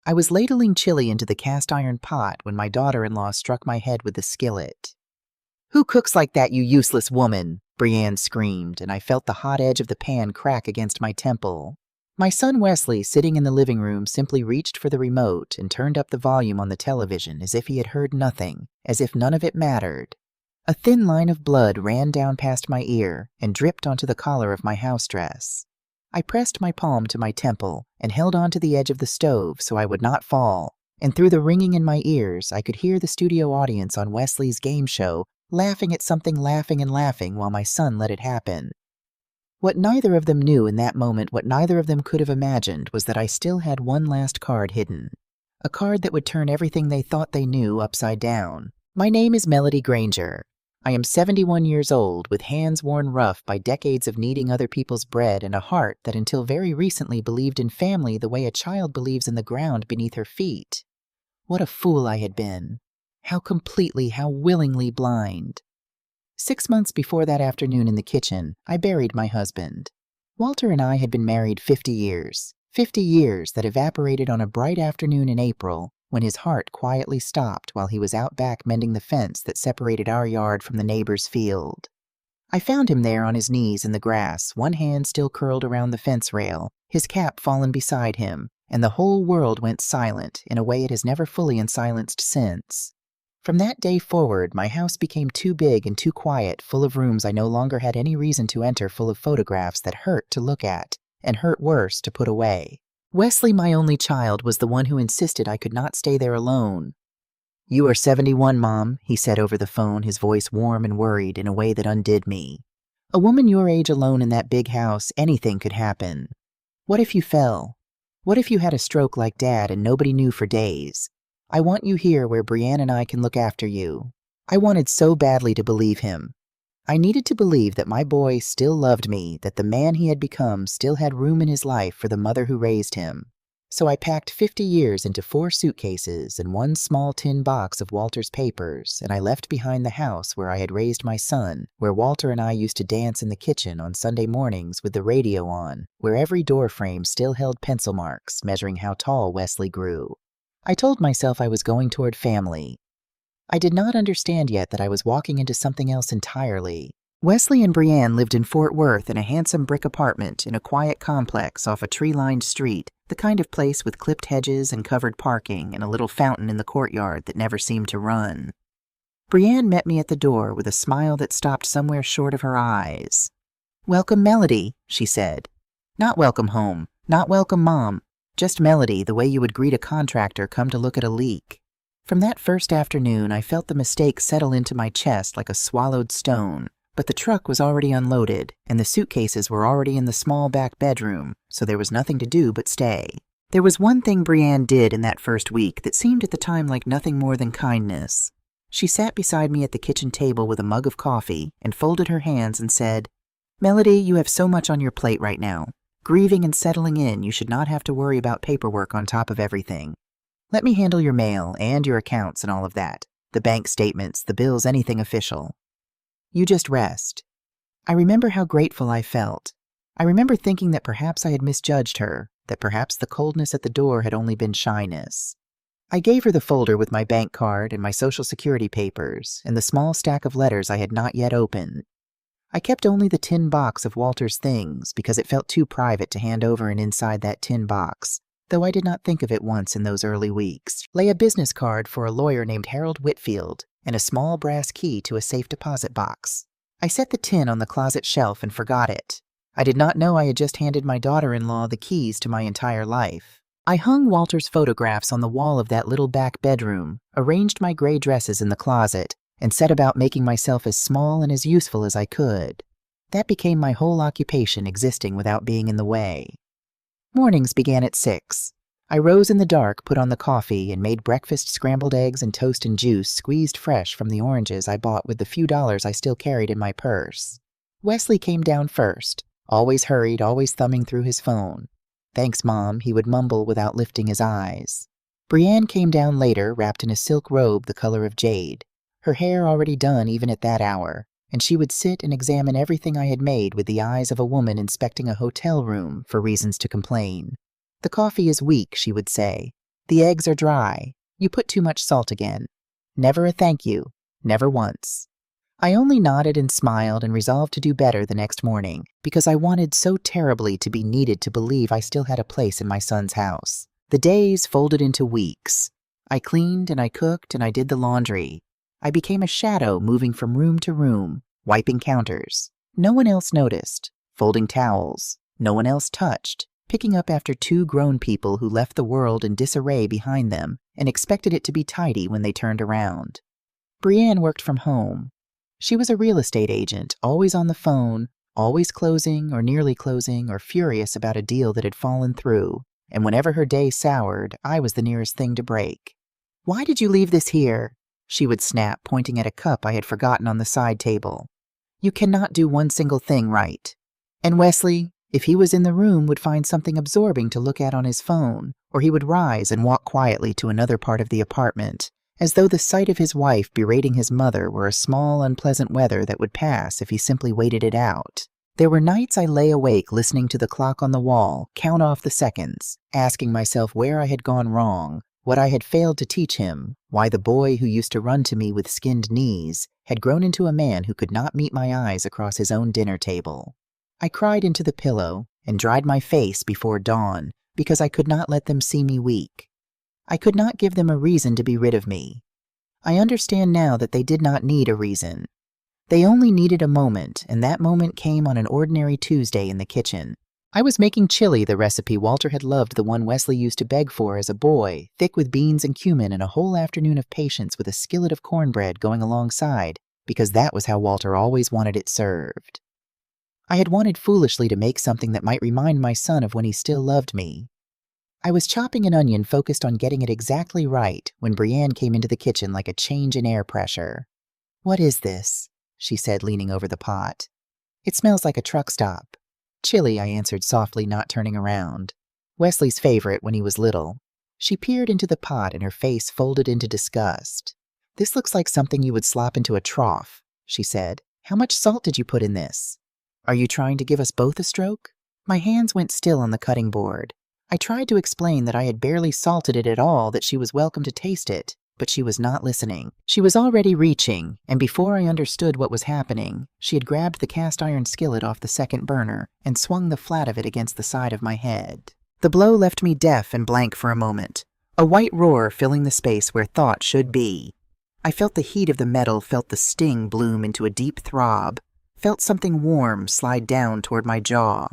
I was ladling chili into the cast-iron pot when my daughter-in-law struck my head with the skillet. "Who cooks like that, you useless woman?" Brienne screamed, and I felt the hot edge of the pan crack against my temple. My son Wesley, sitting in the living room, simply reached for the remote and turned up the volume on the television as if he had heard nothing, as if none of it mattered. A thin line of blood ran down past my ear and dripped onto the collar of my house dress. I pressed my palm to my temple and held on to the edge of the stove so I would not fall, and through the ringing in my ears I could hear the studio audience on Wesley's game show laughing at something, laughing and laughing while my son let it happen. What neither of them knew in that moment, what neither of them could have imagined, was that I still had one last card hidden. A card that would turn everything they thought they knew upside down. My name is Melody Granger. I am 71 years old, with hands worn rough by decades of kneading other people's bread and a heart that until very recently believed in family the way a child believes in the ground beneath her feet. What a fool I had been. How completely, how willingly blind. 6 months before that afternoon in the kitchen, I buried my husband. Walter and I had been married 50 years. 50 years that evaporated on a bright afternoon in April, when his heart quietly stopped while he was out back mending the fence that separated our yard from the neighbor's field. I found him there on his knees in the grass, one hand still curled around the fence rail, his cap fallen beside him, and the whole world went silent in a way it has never fully unsilenced since. From that day forward, my house became too big and too quiet, full of rooms I no longer had any reason to enter, full of photographs that hurt to look at, and hurt worse to put away. Wesley, my only child, was the one who insisted I could not stay there alone. "You are 71, Mom," he said over the phone, his voice warm and worried in a way that undid me. "A woman your age alone in that big house, anything could happen. What if you fell? What if you had a stroke like Dad and nobody knew for days? I want you here where Brienne and I can look after you." I wanted so badly to believe him. I needed to believe that my boy still loved me, that the man he had become still had room in his life for the mother who raised him. So I packed 50 years into 4 suitcases and one small tin box of Walter's papers, and I left behind the house where I had raised my son, where Walter and I used to dance in the kitchen on Sunday mornings with the radio on, where every door frame still held pencil marks measuring how tall Wesley grew. I told myself I was going toward family. I did not understand yet that I was walking into something else entirely. Wesley and Brienne lived in Fort Worth in a handsome brick apartment in a quiet complex off a tree-lined street, the kind of place with clipped hedges and covered parking and a little fountain in the courtyard that never seemed to run. Brienne met me at the door with a smile that stopped somewhere short of her eyes. "Welcome, Melody," she said. "Not welcome home, not welcome, Mom. Just Melody, the way you would greet a contractor come to look at a leak." From that first afternoon, I felt the mistake settle into my chest like a swallowed stone, but the truck was already unloaded, and the suitcases were already in the small back bedroom, so there was nothing to do but stay. There was one thing Brienne did in that first week that seemed at the time like nothing more than kindness. She sat beside me at the kitchen table with a mug of coffee and folded her hands and said, "Melody, you have so much on your plate right now. Grieving and settling in, you should not have to worry about paperwork on top of everything. Let me handle your mail and your accounts and all of that. The bank statements, the bills, anything official. You just rest." I remember how grateful I felt. I remember thinking that perhaps I had misjudged her, that perhaps the coldness at the door had only been shyness. I gave her the folder with my bank card and my Social Security papers and the small stack of letters I had not yet opened. I kept only the tin box of Walter's things because it felt too private to hand over, and inside that tin box, though I did not think of it once in those early weeks, lay a business card for a lawyer named Harold Whitfield and a small brass key to a safe deposit box. I set the tin on the closet shelf and forgot it. I did not know I had just handed my daughter-in-law the keys to my entire life. I hung Walter's photographs on the wall of that little back bedroom, arranged my gray dresses in the closet, and set about making myself as small and as useful as I could. That became my whole occupation, existing without being in the way. Mornings began at 6. I rose in the dark, put on the coffee, and made breakfast scrambled eggs and toast and juice squeezed fresh from the oranges I bought with the few dollars I still carried in my purse. Wesley came down first, always hurried, always thumbing through his phone. "Thanks, Mom," he would mumble without lifting his eyes. Brienne came down later, wrapped in a silk robe the color of jade, her hair already done even at that hour, and she would sit and examine everything I had made with the eyes of a woman inspecting a hotel room for reasons to complain. "The coffee is weak," she would say. The eggs are dry. You put too much salt again. Never a thank you. Never once. I only nodded and smiled and resolved to do better the next morning because I wanted so terribly to be needed to believe I still had a place in my son's house. The days folded into weeks. I cleaned and I cooked and I did the laundry. I became a shadow moving from room to room, wiping counters. No one else noticed. Folding towels. No one else touched. Picking up after two grown people who left the world in disarray behind them and expected it to be tidy when they turned around. Brienne worked from home. She was a real estate agent, always on the phone, always closing or nearly closing or furious about a deal that had fallen through, and whenever her day soured, I was the nearest thing to break. "Why did you leave this here?" she would snap, pointing at a cup I had forgotten on the side table. "You cannot do one single thing right." And Wesley, if he was in the room, would find something absorbing to look at on his phone, or he would rise and walk quietly to another part of the apartment, as though the sight of his wife berating his mother were a small, unpleasant weather that would pass if he simply waited it out. There were nights I lay awake listening to the clock on the wall count off the seconds, asking myself where I had gone wrong, what I had failed to teach him, why the boy who used to run to me with skinned knees had grown into a man who could not meet my eyes across his own dinner table. I cried into the pillow and dried my face before dawn because I could not let them see me weak. I could not give them a reason to be rid of me. I understand now that they did not need a reason. They only needed a moment, and that moment came on an ordinary Tuesday in the kitchen. I was making chili, the recipe Walter had loved, the one Wesley used to beg for as a boy, thick with beans and cumin and a whole afternoon of patience with a skillet of cornbread going alongside, because that was how Walter always wanted it served. I had wanted foolishly to make something that might remind my son of when he still loved me. I was chopping an onion focused on getting it exactly right when Brienne came into the kitchen like a change in air pressure. "What is this?" she said, leaning over the pot. "It smells like a truck stop." "Chili," I answered softly, not turning around. Wesley's favorite when he was little. She peered into the pot and her face folded into disgust. "This looks like something you would slop into a trough," she said. "How much salt did you put in this? Are you trying to give us both a stroke?" My hands went still on the cutting board. I tried to explain that I had barely salted it at all, that she was welcome to taste it, but she was not listening. She was already reaching, and before I understood what was happening, she had grabbed the cast iron skillet off the second burner and swung the flat of it against the side of my head. The blow left me deaf and blank for a moment, a white roar filling the space where thought should be. I felt the heat of the metal, felt the sting bloom into a deep throb, felt something warm slide down toward my jaw.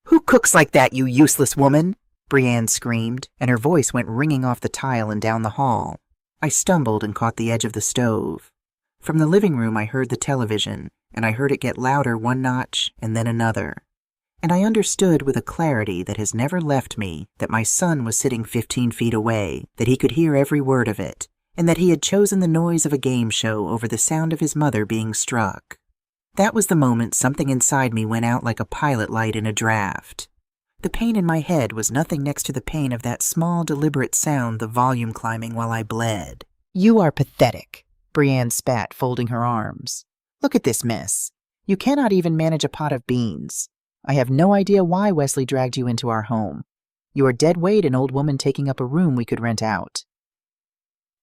"Who cooks like that, you useless woman?" Brienne screamed, and her voice went ringing off the tile and down the hall. I stumbled and caught the edge of the stove. From the living room I heard the television, and I heard it get louder one notch and then another. And I understood with a clarity that has never left me that my son was sitting 15 feet away, that he could hear every word of it, and that he had chosen the noise of a game show over the sound of his mother being struck. That was the moment something inside me went out like a pilot light in a draft. The pain in my head was nothing next to the pain of that small, deliberate sound, the volume climbing while I bled. "You are pathetic," Brienne spat, folding her arms. "Look at this mess. You cannot even manage a pot of beans. I have no idea why Wesley dragged you into our home. You are dead weight, an old woman taking up a room we could rent out."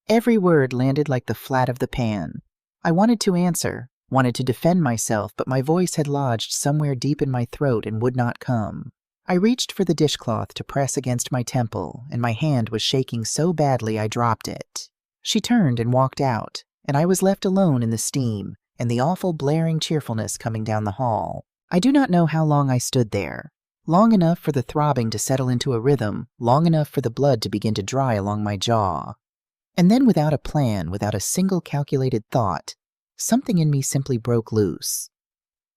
Every word landed like the flat of the pan. I wanted to answer, wanted to defend myself, but my voice had lodged somewhere deep in my throat and would not come. I reached for the dishcloth to press against my temple, and my hand was shaking so badly I dropped it. She turned and walked out, and I was left alone in the steam and the awful blaring cheerfulness coming down the hall. I do not know how long I stood there. Long enough for the throbbing to settle into a rhythm, long enough for the blood to begin to dry along my jaw. And then, without a plan, without a single calculated thought, something in me simply broke loose.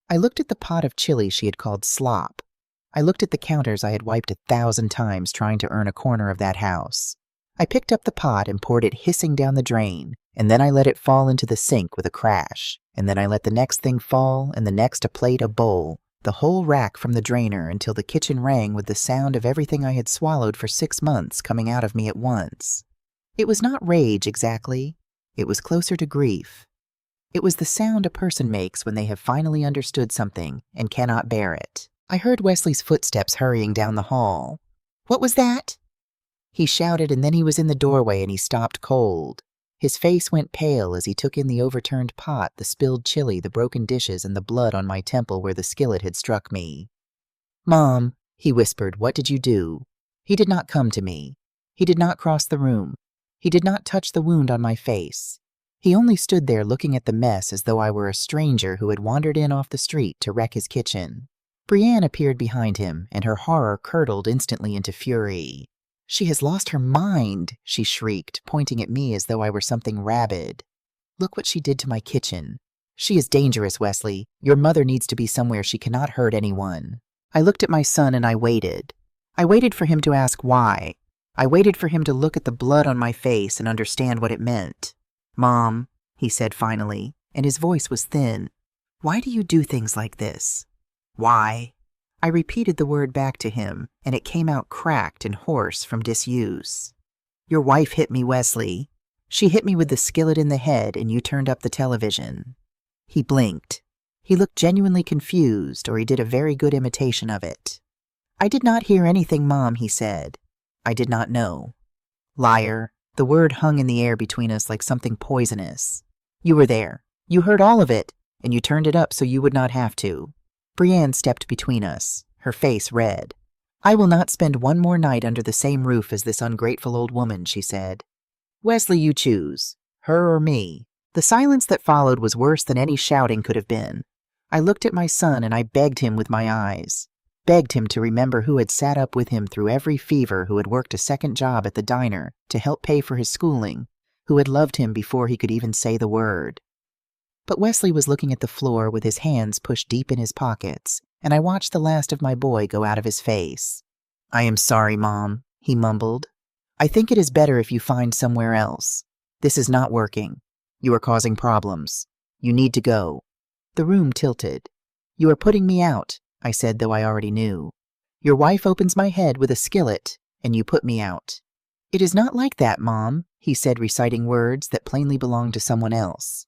I looked at the pot of chili she had called slop. I looked at the counters I had wiped 1,000 times trying to earn a corner of that house. I picked up the pot and poured it hissing down the drain, and then I let it fall into the sink with a crash, and then I let the next thing fall, and the next a plate, a bowl, the whole rack from the drainer until the kitchen rang with the sound of everything I had swallowed for 6 months coming out of me at once. It was not rage exactly. It was closer to grief. It was the sound a person makes when they have finally understood something and cannot bear it. I heard Wesley's footsteps hurrying down the hall. "What was that?" He shouted, and then he was in the doorway and he stopped cold. His face went pale as he took in the overturned pot, the spilled chili, the broken dishes, and the blood on my temple where the skillet had struck me. "Mom," he whispered, "what did you do?" He did not come to me. He did not cross the room. He did not touch the wound on my face. He only stood there looking at the mess as though I were a stranger who had wandered in off the street to wreck his kitchen. Brienne appeared behind him, and her horror curdled instantly into fury. "She has lost her mind," she shrieked, pointing at me as though I were something rabid. "Look what she did to my kitchen. She is dangerous, Wesley. Your mother needs to be somewhere she cannot hurt anyone." I looked at my son and I waited. I waited for him to ask why. I waited for him to look at the blood on my face and understand what it meant. "Mom," he said finally, and his voice was thin. "Why do you do things like this?" "Why?" I repeated the word back to him, and it came out cracked and hoarse from disuse. "Your wife hit me, Wesley. She hit me with the skillet in the head, and you turned up the television." He blinked. He looked genuinely confused, or he did a very good imitation of it. "I did not hear anything, Mom," he said. I did not know. "Liar." The word hung in the air between us like something poisonous. "You were there. You heard all of it, and you turned it up so you would not have to." Brienne stepped between us, her face red. "I will not spend one more night under the same roof as this ungrateful old woman," she said. "Wesley, you choose. Her or me." The silence that followed was worse than any shouting could have been. I looked at my son and I begged him with my eyes. Begged him to remember who had sat up with him through every fever, who had worked a second job at the diner to help pay for his schooling, who had loved him before he could even say the word. But Wesley was looking at the floor with his hands pushed deep in his pockets, and I watched the last of my boy go out of his face. "I am sorry, Mom," he mumbled. "I think it is better if you find somewhere else. This is not working. You are causing problems. You need to go." The room tilted. "You are putting me out," I said, though I already knew. "Your wife opens my head with a skillet, and you put me out." "It is not like that, Mom," he said, reciting words that plainly belonged to someone else.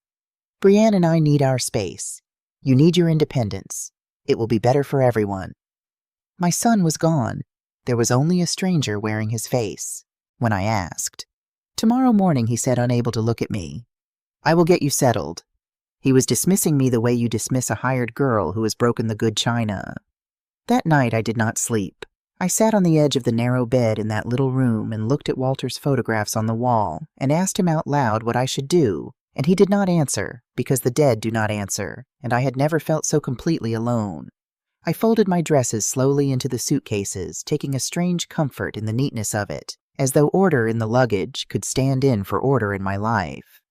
"Brienne and I need our space. You need your independence. It will be better for everyone." My son was gone. There was only a stranger wearing his face. When I asked, "Tomorrow morning," he said, unable to look at me. "I will get you settled." He was dismissing me the way you dismiss a hired girl who has broken the good china. That night I did not sleep. I sat on the edge of the narrow bed in that little room and looked at Walter's photographs on the wall and asked him out loud what I should do, and he did not answer, because the dead do not answer, and I had never felt so completely alone. I folded my dresses slowly into the suitcases, taking a strange comfort in the neatness of it, as though order in the luggage could stand in for order in my life.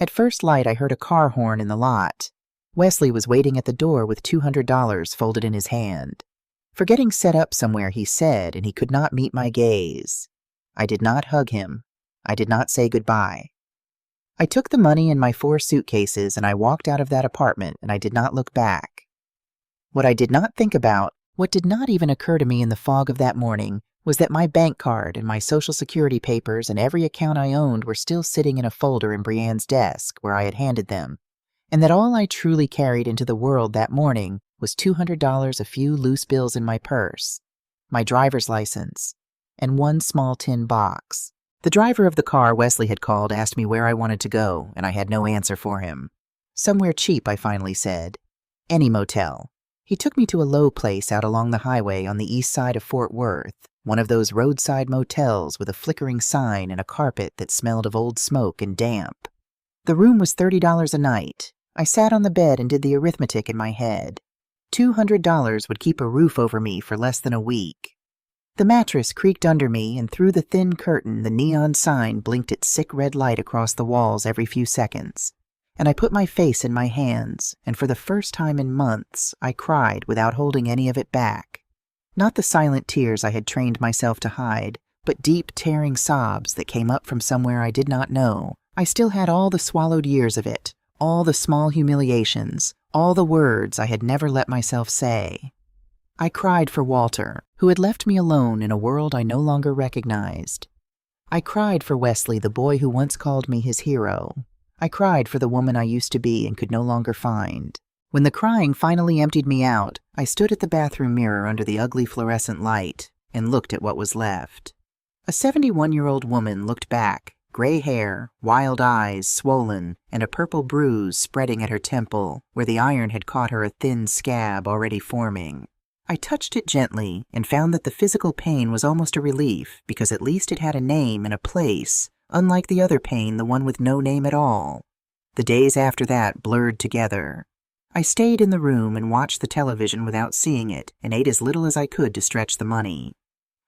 At first light, I heard a car horn in the lot. Wesley was waiting at the door with $200 folded in his hand. "For getting set up somewhere," he said, and he could not meet my gaze. I did not hug him. I did not say goodbye. I took the money in my 4 suitcases and I walked out of that apartment, and I did not look back. What I did not think about, what did not even occur to me in the fog of that morning, was that my bank card and my Social Security papers and every account I owned were still sitting in a folder in Brienne's desk where I had handed them, and that all I truly carried into the world that morning was $200, a few loose bills in my purse, my driver's license, and 1 small tin box. The driver of the car Wesley had called asked me where I wanted to go, and I had no answer for him. "Somewhere cheap," I finally said. "Any motel." He took me to a low place out along the highway on the east side of Fort Worth, one of those roadside motels with a flickering sign and a carpet that smelled of old smoke and damp. The room was $30 a night. I sat on the bed and did the arithmetic in my head. $200 would keep a roof over me for less than a week. The mattress creaked under me, and through the thin curtain the neon sign blinked its sick red light across the walls every few seconds. And I put my face in my hands, and for the first time in months I cried without holding any of it back. Not the silent tears I had trained myself to hide, but deep, tearing sobs that came up from somewhere I did not know. I still had all the swallowed years of it, all the small humiliations, all the words I had never let myself say. I cried for Walter, who had left me alone in a world I no longer recognized. I cried for Wesley, the boy who once called me his hero. I cried for the woman I used to be and could no longer find. When the crying finally emptied me out, I stood at the bathroom mirror under the ugly fluorescent light and looked at what was left. A 71-year-old woman looked back, gray hair, wild eyes, swollen, and a purple bruise spreading at her temple, where the iron had caught her a thin scab already forming. I touched it gently and found that the physical pain was almost a relief because at least it had a name and a place, unlike the other pain, the one with no name at all. The days after that blurred together. I stayed in the room and watched the television without seeing it and ate as little as I could to stretch the money.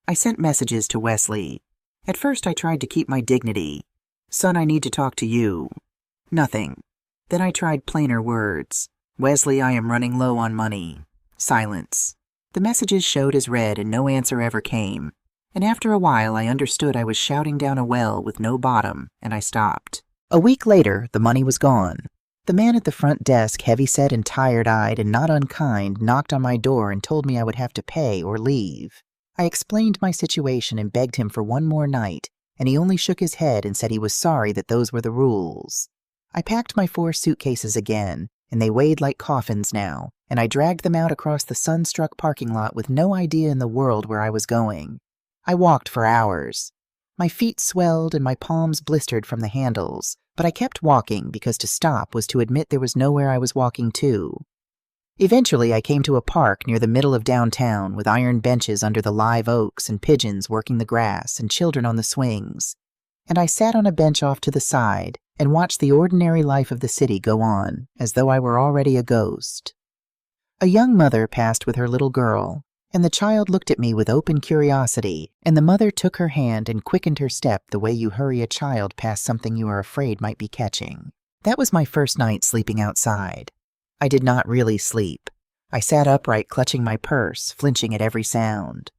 I sent messages to Wesley. At first I tried to keep my dignity. "Son, I need to talk to you." Nothing. Then I tried plainer words. "Wesley, I am running low on money." Silence. The messages showed as read and no answer ever came. And after a while I understood I was shouting down a well with no bottom, and I stopped. A week later, the money was gone. The man at the front desk, heavy-set and tired-eyed and not unkind, knocked on my door and told me I would have to pay or leave. I explained my situation and begged him for one more night, and he only shook his head and said he was sorry that those were the rules. I packed my 4 suitcases again, and they weighed like coffins now, and I dragged them out across the sun-struck parking lot with no idea in the world where I was going. I walked for hours. My feet swelled and my palms blistered from the handles, but I kept walking because to stop was to admit there was nowhere I was walking to. Eventually, I came to a park near the middle of downtown with iron benches under the live oaks and pigeons working the grass and children on the swings. And I sat on a bench off to the side and watched the ordinary life of the city go on, as though I were already a ghost. A young mother passed with her little girl, and the child looked at me with open curiosity, and the mother took her hand and quickened her step the way you hurry a child past something you are afraid might be catching. That was my first night sleeping outside. I did not really sleep. I sat upright clutching my purse, flinching at every sound.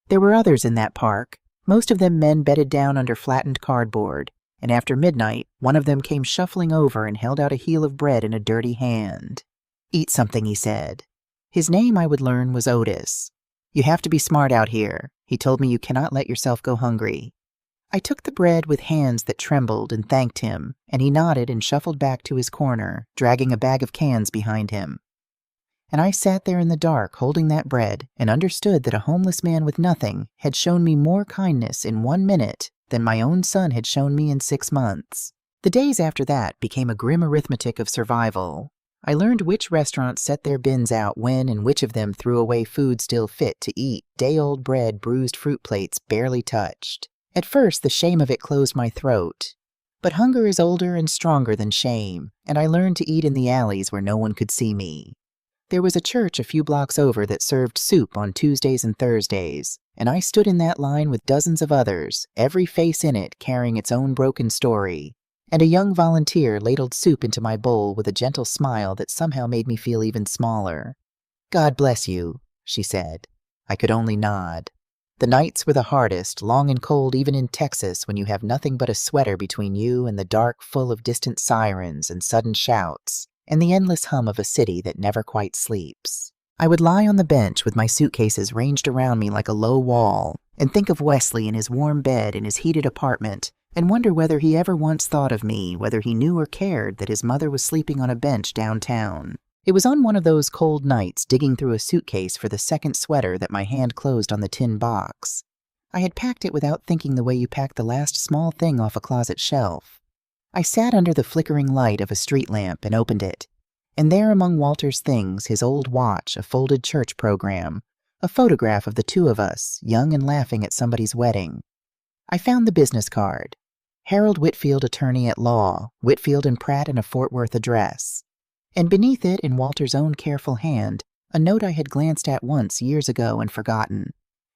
There were others in that park, most of them men bedded down under flattened cardboard, and after midnight, one of them came shuffling over and held out a heel of bread in a dirty hand. "Eat something," he said. His name, I would learn, was Otis. "You have to be smart out here." He told me you cannot let yourself go hungry. I took the bread with hands that trembled and thanked him, and he nodded and shuffled back to his corner, dragging a bag of cans behind him. And I sat there in the dark holding that bread and understood that a homeless man with nothing had shown me more kindness in 1 minute than my own son had shown me in 6 months. The days after that became a grim arithmetic of survival. I learned which restaurants set their bins out when and which of them threw away food still fit to eat, day-old bread, bruised fruit plates barely touched. At first, the shame of it closed my throat. But hunger is older and stronger than shame, and I learned to eat in the alleys where no one could see me. There was a church a few blocks over that served soup on Tuesdays and Thursdays, and I stood in that line with dozens of others, every face in it carrying its own broken story. And a young volunteer ladled soup into my bowl with a gentle smile that somehow made me feel even smaller. "God bless you," she said. I could only nod. The nights were the hardest, long and cold even in Texas when you have nothing but a sweater between you and the dark full of distant sirens and sudden shouts, and the endless hum of a city that never quite sleeps. I would lie on the bench with my suitcases ranged around me like a low wall, and think of Wesley in his warm bed in his heated apartment, and wonder whether he ever once thought of me, whether he knew or cared that his mother was sleeping on a bench downtown. It was on one of those cold nights digging through a suitcase for the second sweater that my hand closed on the tin box. I had packed it without thinking the way you pack the last small thing off a closet shelf. I sat under the flickering light of a street lamp and opened it, and there among Walter's things, his old watch, a folded church program, a photograph of the two of us, young and laughing at somebody's wedding. I found the business card. Harold Whitfield, attorney at law, Whitfield and Pratt in a Fort Worth address. And beneath it, in Walter's own careful hand, a note I had glanced at once years ago and forgotten.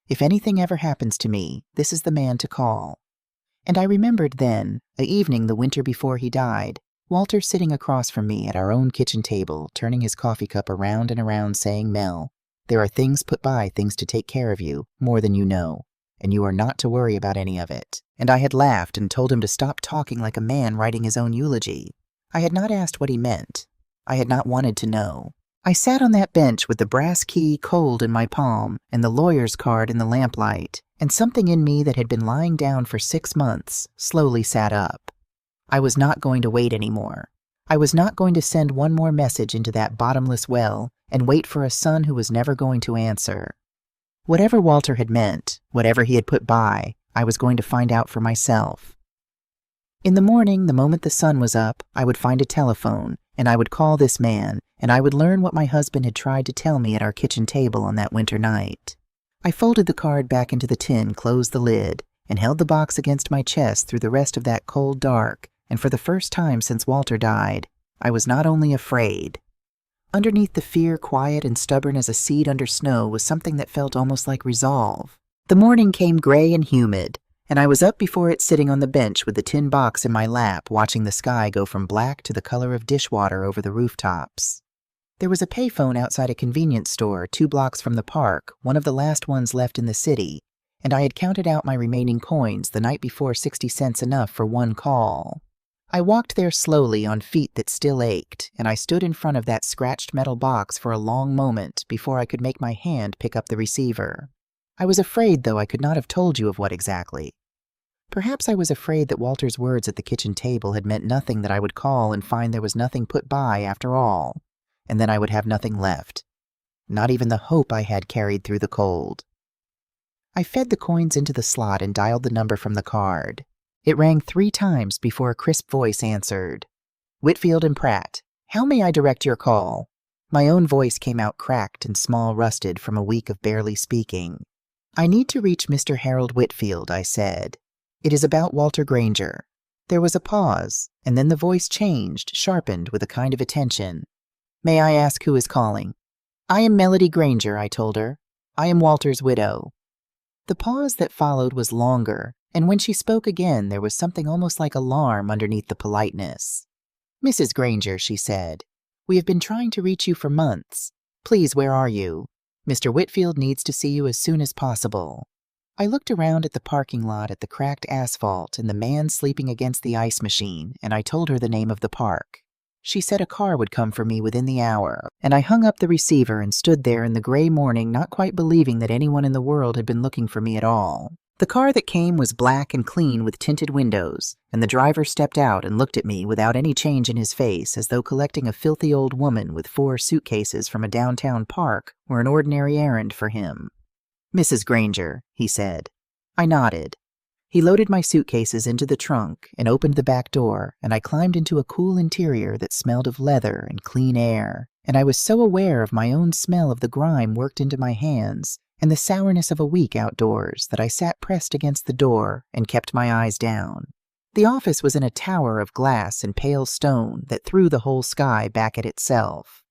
If anything ever happens to me, this is the man to call. And I remembered then, a evening the winter before he died, Walter sitting across from me at our own kitchen table, turning his coffee cup around and around, saying, "Mel, there are things put by things to take care of you, more than you know, and you are not to worry about any of it." And I had laughed and told him to stop talking like a man writing his own eulogy. I had not asked what he meant. I had not wanted to know. I sat on that bench with the brass key cold in my palm and the lawyer's card in the lamplight, and something in me that had been lying down for 6 months slowly sat up. I was not going to wait anymore. I was not going to send one more message into that bottomless well and wait for a son who was never going to answer. Whatever Walter had meant, whatever he had put by, I was going to find out for myself. In the morning, the moment the sun was up, I would find a telephone, and I would call this man, and I would learn what my husband had tried to tell me at our kitchen table on that winter night. I folded the card back into the tin, closed the lid, and held the box against my chest through the rest of that cold dark, and for the first time since Walter died, I was not only afraid. Underneath the fear, quiet and stubborn as a seed under snow, was something that felt almost like resolve. The morning came gray and humid, and I was up before it sitting on the bench with the tin box in my lap, watching the sky go from black to the color of dishwater over the rooftops. There was a payphone outside a convenience store 2 blocks from the park, one of the last ones left in the city, and I had counted out my remaining coins the night before 60 cents enough for one call. I walked there slowly on feet that still ached, and I stood in front of that scratched metal box for a long moment before I could make my hand pick up the receiver. I was afraid, though I could not have told you of what exactly. Perhaps I was afraid that Walter's words at the kitchen table had meant nothing, that I would call and find there was nothing put by after all, and then I would have nothing left. Not even the hope I had carried through the cold. I fed the coins into the slot and dialed the number from the card. It rang 3 times before a crisp voice answered. Whitfield and Pratt, how may I direct your call? My own voice came out cracked and small, rusted from a week of barely speaking. I need to reach Mr. Harold Whitfield, I said. It is about Walter Granger. There was a pause, and then the voice changed, sharpened with a kind of attention. May I ask who is calling? I am Melody Granger, I told her. I am Walter's widow. The pause that followed was longer, and when she spoke again, there was something almost like alarm underneath the politeness. Mrs. Granger, she said, we have been trying to reach you for months. Please, where are you? Mr. Whitfield needs to see you as soon as possible. I looked around at the parking lot, at the cracked asphalt, and the man sleeping against the ice machine, and I told her the name of the park. She said a car would come for me within the hour, and I hung up the receiver and stood there in the gray morning, not quite believing that anyone in the world had been looking for me at all. The car that came was black and clean with tinted windows, and the driver stepped out and looked at me without any change in his face, as though collecting a filthy old woman with 4 suitcases from a downtown park were an ordinary errand for him. Mrs. Granger, he said. I nodded. He loaded my suitcases into the trunk and opened the back door, and I climbed into a cool interior that smelled of leather and clean air, and I was so aware of my own smell of the grime worked into my hands and the sourness of a week outdoors that I sat pressed against the door and kept my eyes down. The office was in a tower of glass and pale stone that threw the whole sky back at itself.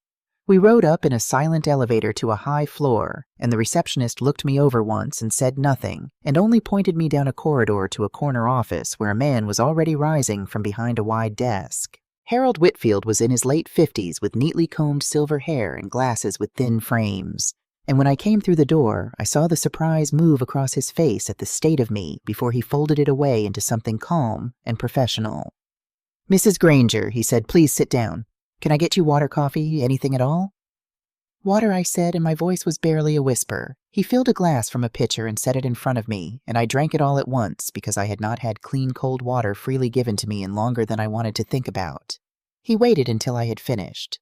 We rode up in a silent elevator to a high floor, and the receptionist looked me over once and said nothing, and only pointed me down a corridor to a corner office where a man was already rising from behind a wide desk. Harold Whitfield was in his late 50s with neatly combed silver hair and glasses with thin frames. And when I came through the door, I saw the surprise move across his face at the state of me before he folded it away into something calm and professional. Mrs. Granger, he said, please sit down. Can I get you water, coffee, anything at all? Water, I said, and my voice was barely a whisper. He filled a glass from a pitcher and set it in front of me, and I drank it all at once because I had not had clean cold water freely given to me in longer than I wanted to think about. He waited until I had finished.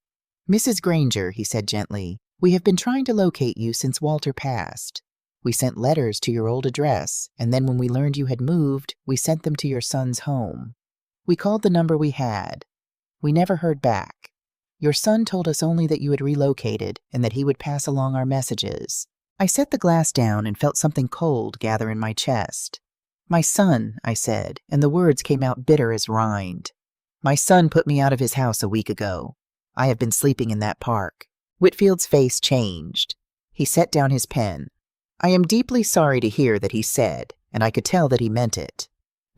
Mrs. Granger, he said gently, we have been trying to locate you since Walter passed. We sent letters to your old address, and then when we learned you had moved, we sent them to your son's home. We called the number we had. We never heard back. Your son told us only that you had relocated and that he would pass along our messages. I set the glass down and felt something cold gather in my chest. My son, I said, and the words came out bitter as rind. My son put me out of his house a week ago. I have been sleeping in that park. Whitfield's face changed. He set down his pen. I am deeply sorry to hear that, he said, and I could tell that he meant it.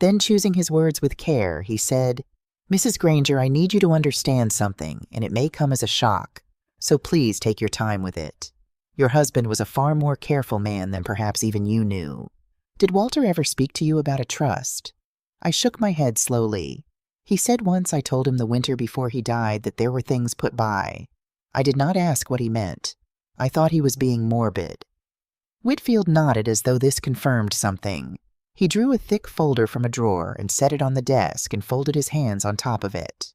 Then, choosing his words with care, he said, Mrs. Granger, I need you to understand something, and it may come as a shock, so please take your time with it. Your husband was a far more careful man than perhaps even you knew. Did Walter ever speak to you about a trust? I shook my head slowly. He said once I told him the winter before he died that there were things put by. I did not ask what he meant. I thought he was being morbid. Whitfield nodded as though this confirmed something. He drew a thick folder from a drawer and set it on the desk and folded his hands on top of it.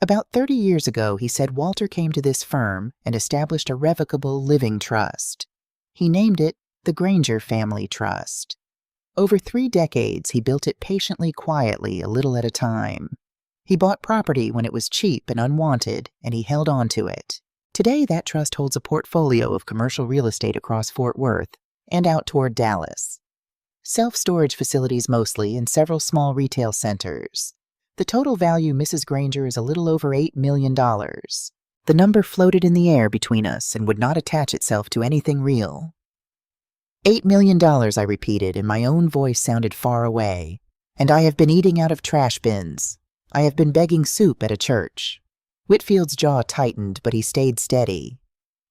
About 30 years ago, he said, Walter came to this firm and established a revocable living trust. He named it the Granger Family Trust. Over 3 decades, he built it patiently, quietly, a little at a time. He bought property when it was cheap and unwanted, and he held on to it. Today, that trust holds a portfolio of commercial real estate across Fort Worth and out toward Dallas. Self-storage facilities mostly, and several small retail centers. The total value, Mrs. Granger, is a little over $8 million. The number floated in the air between us and would not attach itself to anything real. $8 million, I repeated, and my own voice sounded far away. And I have been eating out of trash bins. I have been begging soup at a church. Whitfield's jaw tightened, but he stayed steady.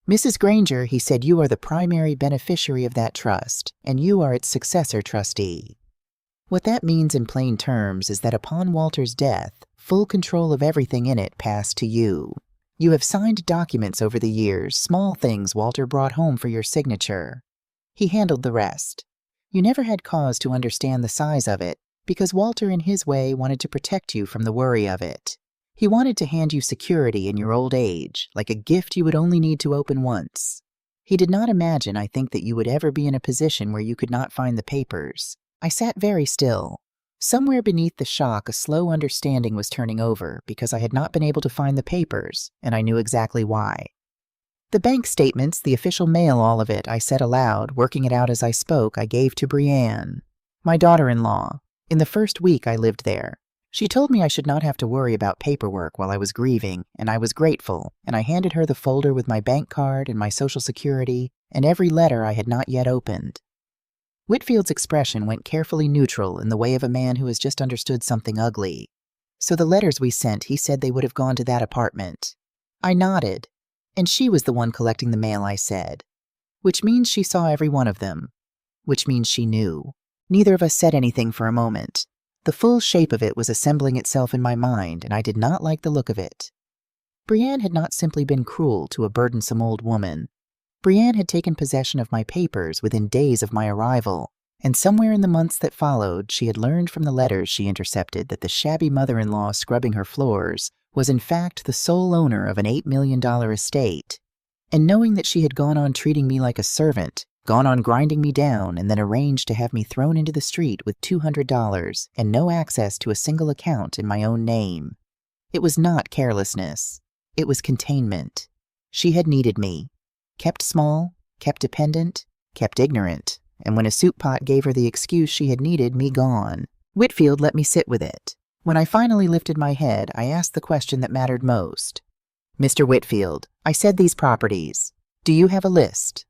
Mrs. Granger, he said, you are the primary beneficiary of that trust, and you are its successor trustee. What that means in plain terms is that upon Walter's death, full control of everything in it passed to you. You have signed documents over the years, small things Walter brought home for your signature. He handled the rest. You never had cause to understand the size of it, because Walter in his way wanted to protect you from the worry of it. He wanted to hand you security in your old age, like a gift you would only need to open once. He did not imagine, I think, that you would ever be in a position where you could not find the papers. I sat very still. Somewhere beneath the shock, a slow understanding was turning over, because I had not been able to find the papers, and I knew exactly why. The bank statements, the official mail, all of it, I said aloud, working it out as I spoke, I gave to Brienne, my daughter-in-law. In the first week I lived there. She told me I should not have to worry about paperwork while I was grieving, and I was grateful, and I handed her the folder with my bank card and my Social Security and every letter I had not yet opened. Whitfield's expression went carefully neutral in the way of a man who has just understood something ugly. So the letters we sent, he said they would have gone to that apartment. I nodded. And she was the one collecting the mail, I said. Which means she saw every one of them. Which means she knew. Neither of us said anything for a moment. The full shape of it was assembling itself in my mind, and I did not like the look of it. Brienne had not simply been cruel to a burdensome old woman. Brienne had taken possession of my papers within days of my arrival, and somewhere in the months that followed, she had learned from the letters she intercepted that the shabby mother-in-law scrubbing her floors was in fact the sole owner of an $8 million estate. And knowing that she had gone on treating me like a servant, gone on grinding me down, and then arranged to have me thrown into the street with $200 and no access to a single account in my own name. It was not carelessness. It was containment. She had needed me. Kept small, kept dependent, kept ignorant, and when a soup pot gave her the excuse she had needed me gone, Whitfield let me sit with it. When I finally lifted my head, I asked the question that mattered most. Mr. Whitfield, I said these properties. Do you have a list?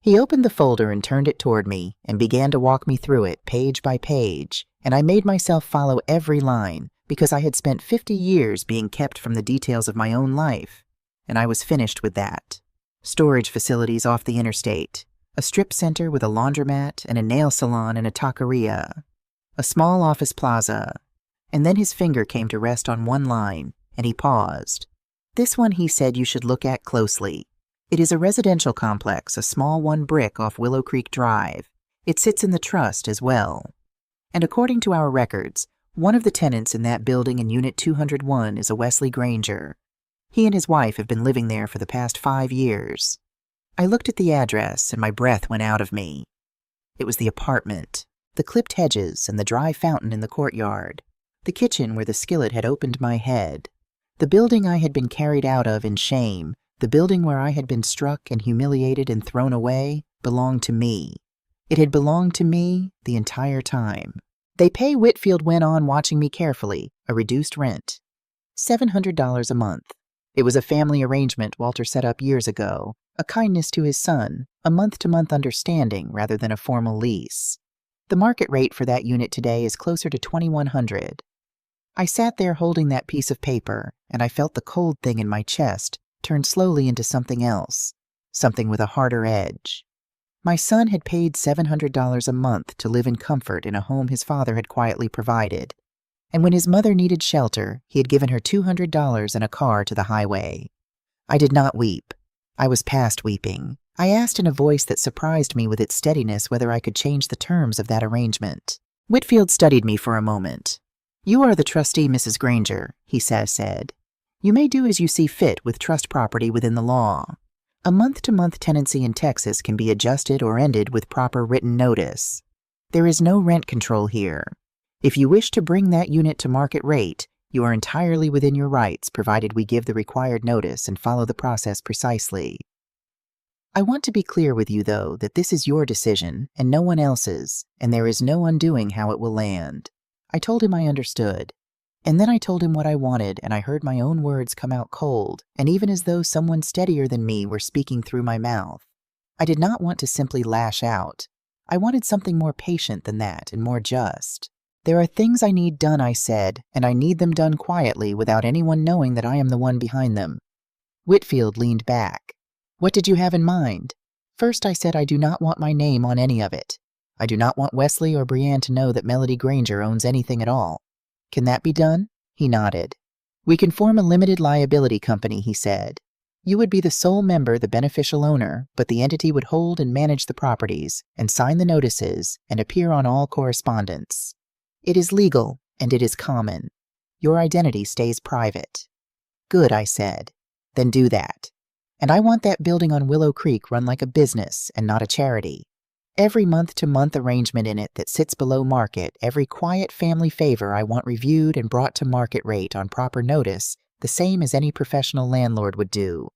He opened the folder and turned it toward me and began to walk me through it page by page, and I made myself follow every line because I had spent 50 years being kept from the details of my own life, and I was finished with that. Storage facilities off the interstate, a strip center with a laundromat and a nail salon and a taqueria, a small office plaza, and then his finger came to rest on one line, and he paused. This one, he said, you should look at closely. It is a residential complex, a small one brick off Willow Creek Drive. It sits in the trust as well. And according to our records, one of the tenants in that building in Unit 201 is a Wesley Granger. He and his wife have been living there for the past 5 years. I looked at the address, and my breath went out of me. It was the apartment, the clipped hedges, and the dry fountain in the courtyard, the kitchen where the skillet had opened my head, the building I had been carried out of in shame, the building where I had been struck and humiliated and thrown away, belonged to me. It had belonged to me the entire time. They pay, Whitfield went on, watching me carefully, a reduced rent. $700 a month. It was a family arrangement Walter set up years ago, a kindness to his son, a month-to-month understanding rather than a formal lease. The market rate for that unit today is closer to $2,100. I sat there holding that piece of paper, and I felt the cold thing in my chest turn slowly into something else, something with a harder edge. My son had paid $700 a month to live in comfort in a home his father had quietly provided, and when his mother needed shelter, he had given her $200 and a car to the highway. I did not weep. I was past weeping. I asked in a voice that surprised me with its steadiness whether I could change the terms of that arrangement. Whitfield studied me for a moment. You are the trustee, Mrs. Granger, he said. You may do as you see fit with trust property within the law. A month-to-month tenancy in Texas can be adjusted or ended with proper written notice. There is no rent control here. If you wish to bring that unit to market rate, you are entirely within your rights, provided we give the required notice and follow the process precisely. I want to be clear with you, though, that this is your decision and no one else's, and there is no undoing how it will land. I told him I understood. And then I told him what I wanted, and I heard my own words come out cold, and even as though someone steadier than me were speaking through my mouth. I did not want to simply lash out. I wanted something more patient than that and more just. There are things I need done, I said, and I need them done quietly without anyone knowing that I am the one behind them. Whitfield leaned back. What did you have in mind? First, I said I do not want my name on any of it. I do not want Wesley or Brienne to know that Melody Granger owns anything at all. Can that be done? He nodded. We can form a limited liability company, he said. You would be the sole member, the beneficial owner, but the entity would hold and manage the properties, and sign the notices, and appear on all correspondence. It is legal, and it is common. Your identity stays private. Good, I said. Then do that. And I want that building on Willow Creek run like a business and not a charity. Every month-to-month arrangement in it that sits below market, every quiet family favor I want reviewed and brought to market rate on proper notice, the same as any professional landlord would do.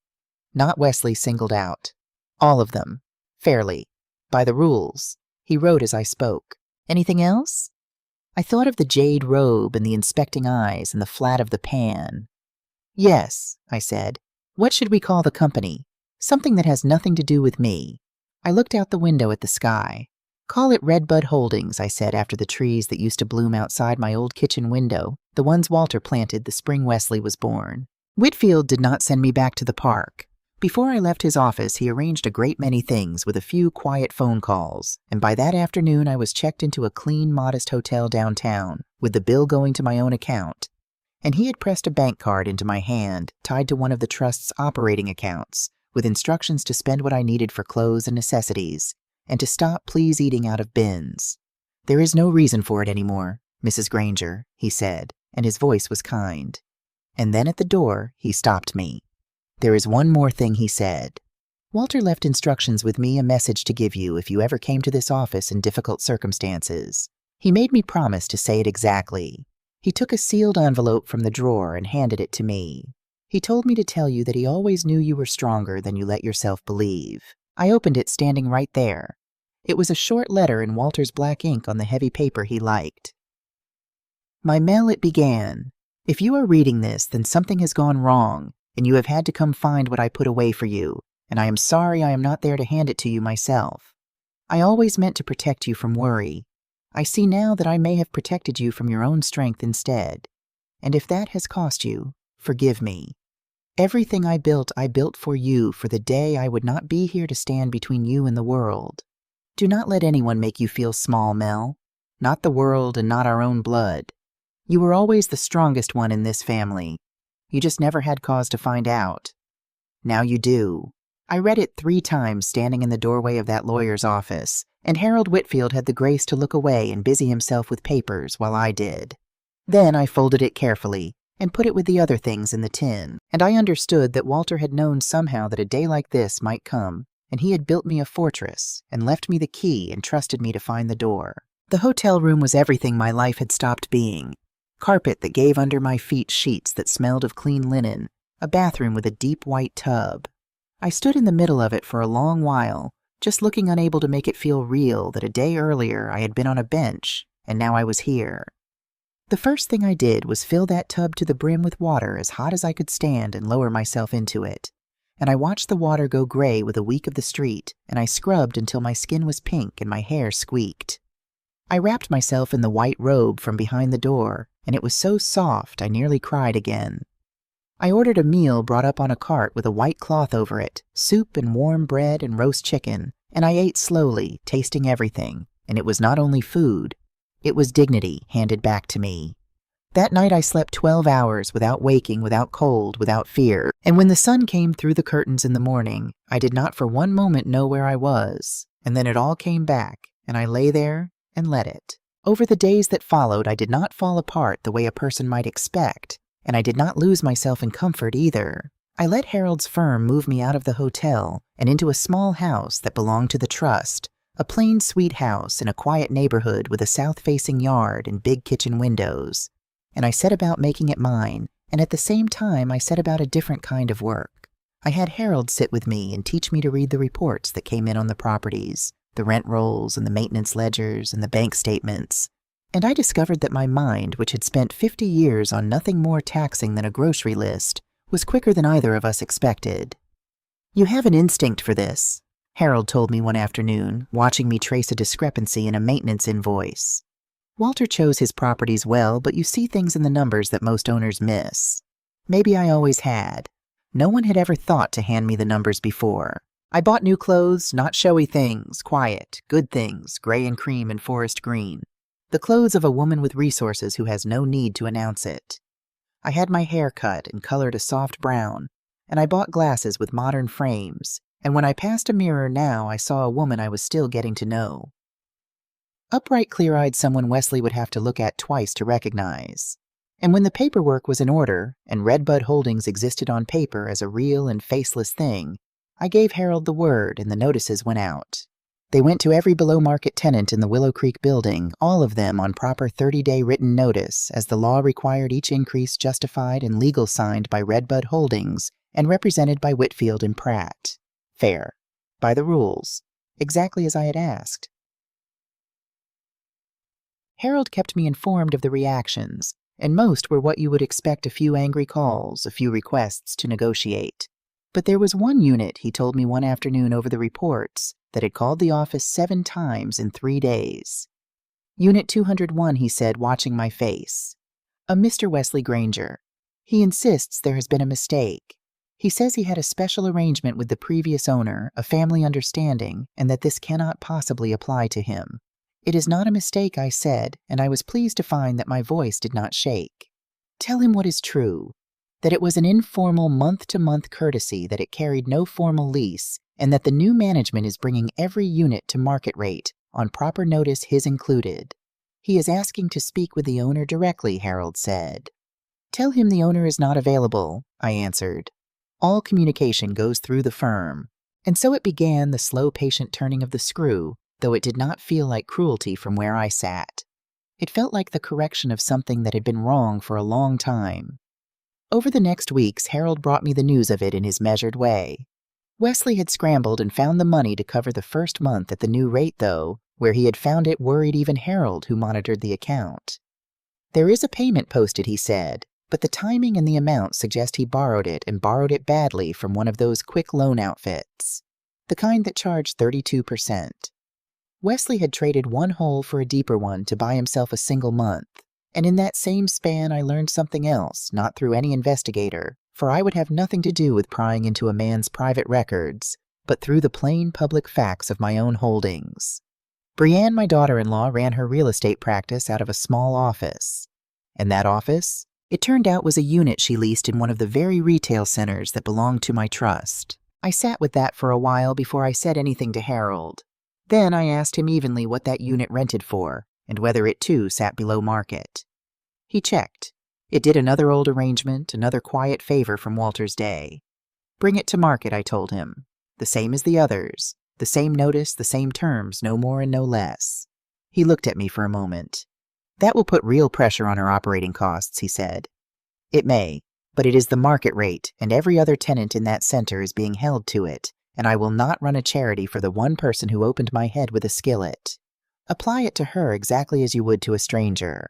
Not Wesley singled out. All of them. Fairly. By the rules. He wrote as I spoke. Anything else? I thought of the jade robe and the inspecting eyes and the flat of the pan. Yes, I said. What should we call the company? Something that has nothing to do with me. I looked out the window at the sky. Call it Redbud Holdings, I said after the trees that used to bloom outside my old kitchen window, the ones Walter planted the spring Wesley was born. Whitfield did not send me back to the park. Before I left his office, he arranged a great many things with a few quiet phone calls, and by that afternoon I was checked into a clean, modest hotel downtown, with the bill going to my own account. And he had pressed a bank card into my hand, tied to one of the trust's operating accounts, with instructions to spend what I needed for clothes and necessities, and to stop please eating out of bins. There is no reason for it anymore, Mrs. Granger, he said, and his voice was kind. And then at the door, he stopped me. There is one more thing, he said. Walter left instructions with me, a message to give you if you ever came to this office in difficult circumstances. He made me promise to say it exactly. He took a sealed envelope from the drawer and handed it to me. He told me to tell you that he always knew you were stronger than you let yourself believe. I opened it standing right there. It was a short letter in Walter's black ink on the heavy paper he liked. My Mel, it began. If you are reading this, then something has gone wrong, and you have had to come find what I put away for you, and I am sorry I am not there to hand it to you myself. I always meant to protect you from worry. I see now that I may have protected you from your own strength instead. And if that has cost you, forgive me. Everything I built for you, for the day I would not be here to stand between you and the world. Do not let anyone make you feel small, Mel. Not the world and not our own blood. You were always the strongest one in this family. You just never had cause to find out. Now you do. I read it 3 times standing in the doorway of that lawyer's office, and Harold Whitfield had the grace to look away and busy himself with papers while I did. Then I folded it carefully and put it with the other things in the tin, and I understood that Walter had known somehow that a day like this might come, and he had built me a fortress and left me the key and trusted me to find the door. The hotel room was everything my life had stopped being. Carpet that gave under my feet sheets that smelled of clean linen, a bathroom with a deep white tub. I stood in the middle of it for a long while, just looking, unable to make it feel real that a day earlier I had been on a bench, and now I was here. The first thing I did was fill that tub to the brim with water as hot as I could stand and lower myself into it. And I watched the water go gray with a week of the street, and I scrubbed until my skin was pink and my hair squeaked. I wrapped myself in the white robe from behind the door, and it was so soft I nearly cried again. I ordered a meal brought up on a cart with a white cloth over it, soup and warm bread and roast chicken, and I ate slowly, tasting everything, and it was not only food. It was dignity handed back to me. That night I slept 12 hours without waking, without cold, without fear, and when the sun came through the curtains in the morning, I did not for one moment know where I was, and then it all came back, and I lay there and let it. Over the days that followed, I did not fall apart the way a person might expect, and I did not lose myself in comfort either. I let Harold's firm move me out of the hotel and into a small house that belonged to the trust, A plain, sweet house in a quiet neighborhood with a south-facing yard and big kitchen windows. And I set about making it mine, and at the same time I set about a different kind of work. I had Harold sit with me and teach me to read the reports that came in on the properties, the rent rolls and the maintenance ledgers and the bank statements. And I discovered that my mind, which had spent 50 years on nothing more taxing than a grocery list, was quicker than either of us expected. "You have an instinct for this," Harold told me one afternoon, watching me trace a discrepancy in a maintenance invoice. "Walter chose his properties well, but you see things in the numbers that most owners miss. Maybe I always had. No one had ever thought to hand me the numbers before. I bought new clothes, not showy things, quiet, good things, gray and cream and forest green. The clothes of a woman with resources who has no need to announce it. I had my hair cut and colored a soft brown, and I bought glasses with modern frames, and when I passed a mirror now I saw a woman I was still getting to know. Upright, clear-eyed someone Wesley would have to look at twice to recognize. And when the paperwork was in order, and Redbud Holdings existed on paper as a real and faceless thing, I gave Harold the word and the notices went out. They went to every below-market tenant in the Willow Creek building, all of them on proper 30-day written notice, as the law required each increase justified and legal signed by Redbud Holdings and represented by Whitfield and Pratt. Fair. By the rules. Exactly as I had asked. Harold kept me informed of the reactions, and most were what you would expect: a few angry calls, a few requests to negotiate. But there was one unit, he told me one afternoon over the reports, that had called the office 7 times in 3 days. Unit 201, he said, watching my face. A Mr. Wesley Granger. He insists there has been a mistake. He says he had a special arrangement with the previous owner, a family understanding, and that this cannot possibly apply to him. It is not a mistake, I said, and I was pleased to find that my voice did not shake. Tell him what is true, that it was an informal month-to-month courtesy, that it carried no formal lease, and that the new management is bringing every unit to market rate, on proper notice, his included. He is asking to speak with the owner directly, Harold said. Tell him the owner is not available, I answered. All communication goes through the firm. And so it began, the slow, patient turning of the screw, though it did not feel like cruelty from where I sat. It felt like the correction of something that had been wrong for a long time. Over the next weeks, Harold brought me the news of it in his measured way. Wesley had scrambled and found the money to cover the first month at the new rate, though, where he had found it worried even Harold, who monitored the account. There is a payment posted, he said, but the timing and the amount suggest he borrowed it, and borrowed it badly, from one of those quick loan outfits, the kind that charged 32%. Wesley had traded one hole for a deeper one to buy himself a single month, and in that same span I learned something else, not through any investigator, for I would have nothing to do with prying into a man's private records, but through the plain public facts of my own holdings. Brienne, my daughter-in-law, ran her real estate practice out of a small office. And that office, it turned out, was a unit she leased in one of the very retail centers that belonged to my trust. I sat with that for a while before I said anything to Harold. Then I asked him evenly what that unit rented for, and whether it too sat below market. He checked. It did another old arrangement, another quiet favor from Walter's day. Bring it to market, I told him. The same as the others. The same notice, the same terms, no more and no less. He looked at me for a moment. That will put real pressure on our operating costs, he said. It may, but it is the market rate, and every other tenant in that center is being held to it, and I will not run a charity for the one person who opened my head with a skillet. Apply it to her exactly as you would to a stranger.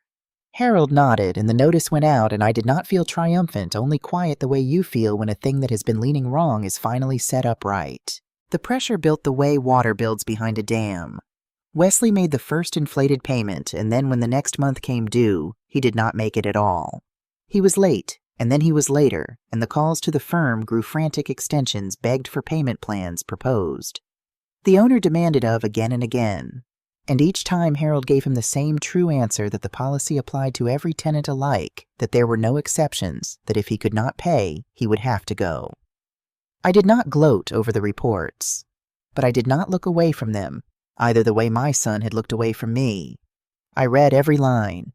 Harold nodded, and the notice went out, and I did not feel triumphant, only quiet, the way you feel when a thing that has been leaning wrong is finally set up right. The pressure built the way water builds behind a dam. Wesley made the first inflated payment, and then when the next month came due, he did not make it at all. He was late, and then he was later, and the calls to the firm grew frantic extensions, begged for payment plans, proposed. The owner demanded of again and again. And each time Harold gave him the same true answer, that the policy applied to every tenant alike, that there were no exceptions, that if he could not pay, he would have to go. I did not gloat over the reports, but I did not look away from them, either the way my son had looked away from me. I read every line.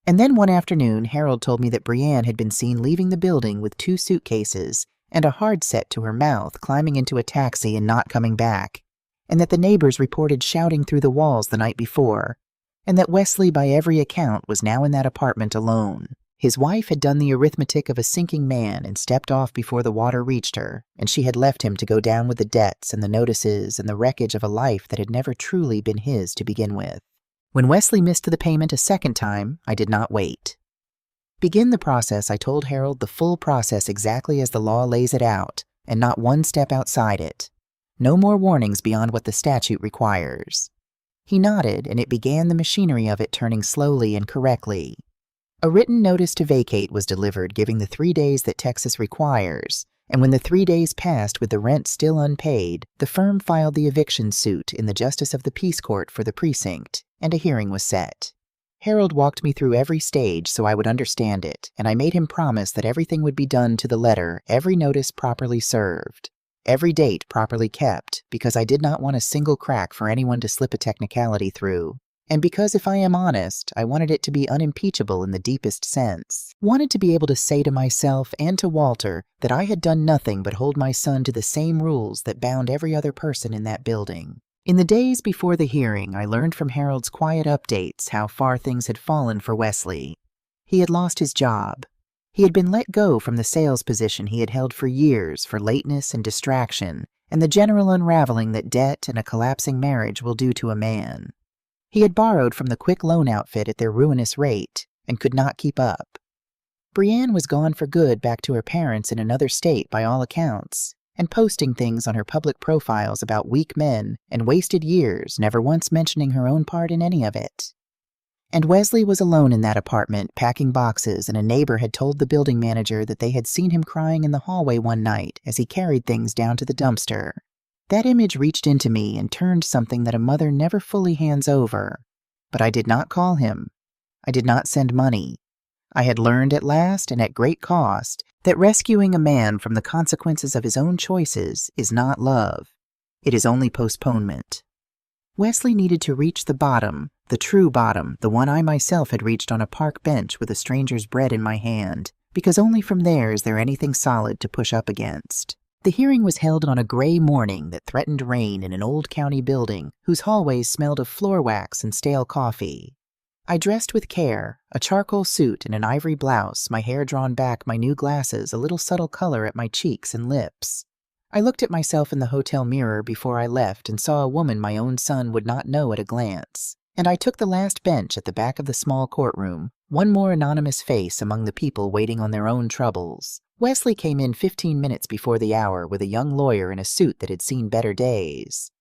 And then one afternoon, Harold told me that Brienne had been seen leaving the building with 2 suitcases and a hard set to her mouth, climbing into a taxi and not coming back. and that the neighbors reported shouting through the walls the night before, and that Wesley, by every account, was now in that apartment alone. His wife had done the arithmetic of a sinking man and stepped off before the water reached her, and she had left him to go down with the debts and the notices and the wreckage of a life that had never truly been his to begin with. When Wesley missed the payment a second time, I did not wait. Begin the process, I told Harold the full process exactly as the law lays it out, and not one step outside it. No more warnings beyond what the statute requires. He nodded, and it began the machinery of it turning slowly and correctly. A written notice to vacate was delivered giving the 3 days that Texas requires, and when the 3 days passed with the rent still unpaid, the firm filed the eviction suit in the Justice of the Peace Court for the precinct, and a hearing was set. Harold walked me through every stage so I would understand it, and I made him promise that everything would be done to the letter, every notice properly served, every date properly kept, because I did not want a single crack for anyone to slip a technicality through. And because, if I am honest, I wanted it to be unimpeachable in the deepest sense. Wanted to be able to say to myself and to Walter that I had done nothing but hold my son to the same rules that bound every other person in that building. In the days before the hearing, I learned from Harold's quiet updates how far things had fallen for Wesley. He had lost his job. He had been let go from the sales position he had held for years for lateness and distraction, and the general unraveling that debt and a collapsing marriage will do to a man. He had borrowed from the quick loan outfit at their ruinous rate, and could not keep up. Brienne was gone for good back to her parents in another state by all accounts, and posting things on her public profiles about weak men and wasted years, never once mentioning her own part in any of it. And Wesley was alone in that apartment, packing boxes, and a neighbor had told the building manager that they had seen him crying in the hallway one night as he carried things down to the dumpster. That image reached into me and turned something that a mother never fully hands over. But I did not call him. I did not send money. I had learned at last, and at great cost, that rescuing a man from the consequences of his own choices is not love. It is only postponement. Wesley needed to reach the bottom, the true bottom, the one I myself had reached on a park bench with a stranger's bread in my hand, because only from there is there anything solid to push up against. The hearing was held on a gray morning that threatened rain in an old county building whose hallways smelled of floor wax and stale coffee. I dressed with care, a charcoal suit and an ivory blouse, my hair drawn back, my new glasses, a little subtle color at my cheeks and lips. I looked at myself in the hotel mirror before I left and saw a woman my own son would not know at a glance. And I took the last bench at the back of the small courtroom, one more anonymous face among the people waiting on their own troubles. Wesley came in 15 minutes before the hour with a young lawyer in a suit that had seen better days.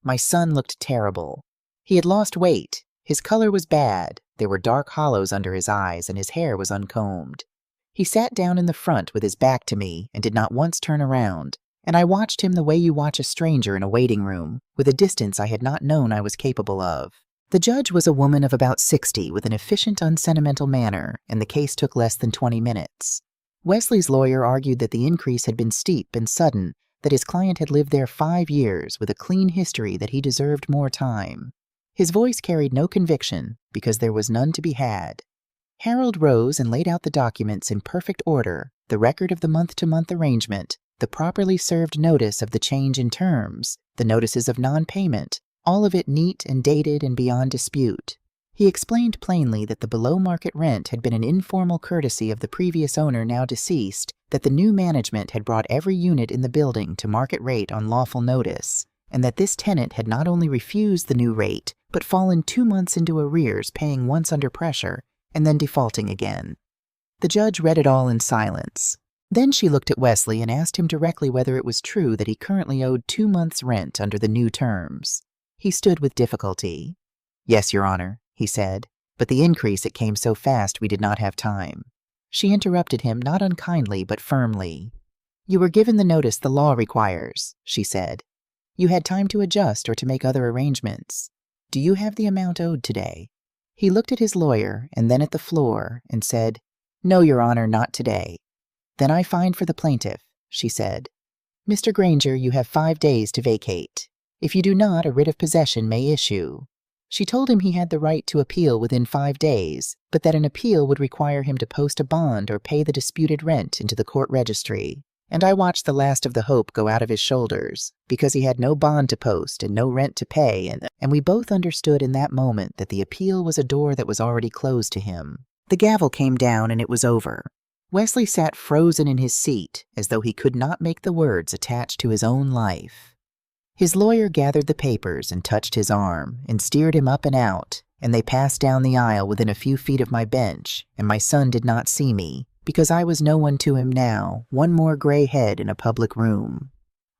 My son looked terrible. He had lost weight. His color was bad. There were dark hollows under his eyes, and his hair was uncombed. He sat down in the front with his back to me and did not once turn around, and I watched him the way you watch a stranger in a waiting room, with a distance I had not known I was capable of. The judge was a woman of about 60 with an efficient, unsentimental manner, and the case took less than 20 minutes. Wesley's lawyer argued that the increase had been steep and sudden, that his client had lived there 5 years with a clean history, that he deserved more time. His voice carried no conviction, because there was none to be had. Harold rose and laid out the documents in perfect order, the record of the month-to-month arrangement, the properly served notice of the change in terms, the notices of non-payment, all of it neat and dated and beyond dispute. He explained plainly that the below-market rent had been an informal courtesy of the previous owner now deceased, that the new management had brought every unit in the building to market rate on lawful notice, and that this tenant had not only refused the new rate, but fallen 2 months into arrears, paying once under pressure, and then defaulting again. The judge read it all in silence. Then she looked at Wesley and asked him directly whether it was true that he currently owed 2 months' rent under the new terms. He stood with difficulty. "Yes, Your Honor," he said, "but the increase, it came so fast we did not have time." She interrupted him, not unkindly but firmly. "You were given the notice the law requires," she said. "You had time to adjust or to make other arrangements. Do you have the amount owed today?" He looked at his lawyer and then at the floor and said, "No, Your Honor, not today." "Then I find for the plaintiff," she said. "Mr. Granger, you have 5 days to vacate. If you do not, a writ of possession may issue." She told him he had the right to appeal within 5 days, but that an appeal would require him to post a bond or pay the disputed rent into the court registry. and I watched the last of the hope go out of his shoulders because he had no bond to post and no rent to pay, and we both understood in that moment that the appeal was a door that was already closed to him. The gavel came down and it was over. Wesley sat frozen in his seat as though he could not make the words attached to his own life. His lawyer gathered the papers and touched his arm and steered him up and out, and they passed down the aisle within a few feet of my bench, and my son did not see me, because I was no one to him now, one more gray head in a public room.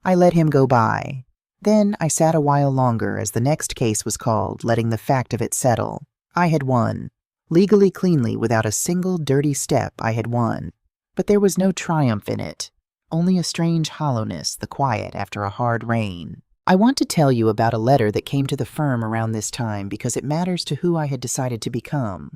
I let him go by. Then I sat a while longer as the next case was called, letting the fact of it settle. I had won. Legally cleanly, without a single dirty step, I had won. But there was no triumph in it, only a strange hollowness, the quiet after a hard rain. I want to tell you about a letter that came to the firm around this time because it matters to who I had decided to become.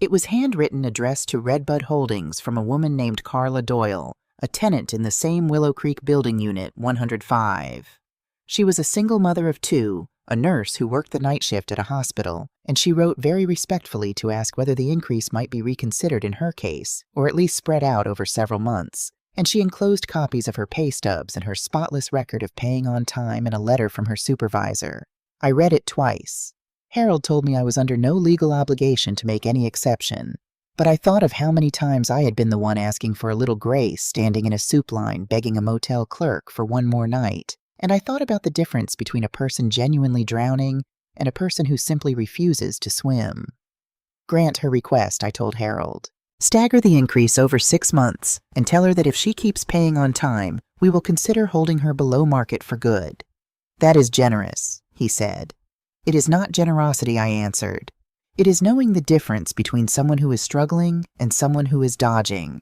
It was handwritten, addressed to Redbud Holdings from a woman named Carla Doyle, a tenant in the same Willow Creek building unit 105. She was a single mother of 2, a nurse who worked the night shift at a hospital, and she wrote very respectfully to ask whether the increase might be reconsidered in her case, or at least spread out over several months. And she enclosed copies of her pay stubs and her spotless record of paying on time and a letter from her supervisor. I read it twice. Harold told me I was under no legal obligation to make any exception, but I thought of how many times I had been the one asking for a little grace, standing in a soup line begging a motel clerk for one more night, and I thought about the difference between a person genuinely drowning and a person who simply refuses to swim. Grant her request, I told Harold. Stagger the increase over 6 months and tell her that if she keeps paying on time, we will consider holding her below market for good. That is generous, he said. It is not generosity, I answered. It is knowing the difference between someone who is struggling and someone who is dodging.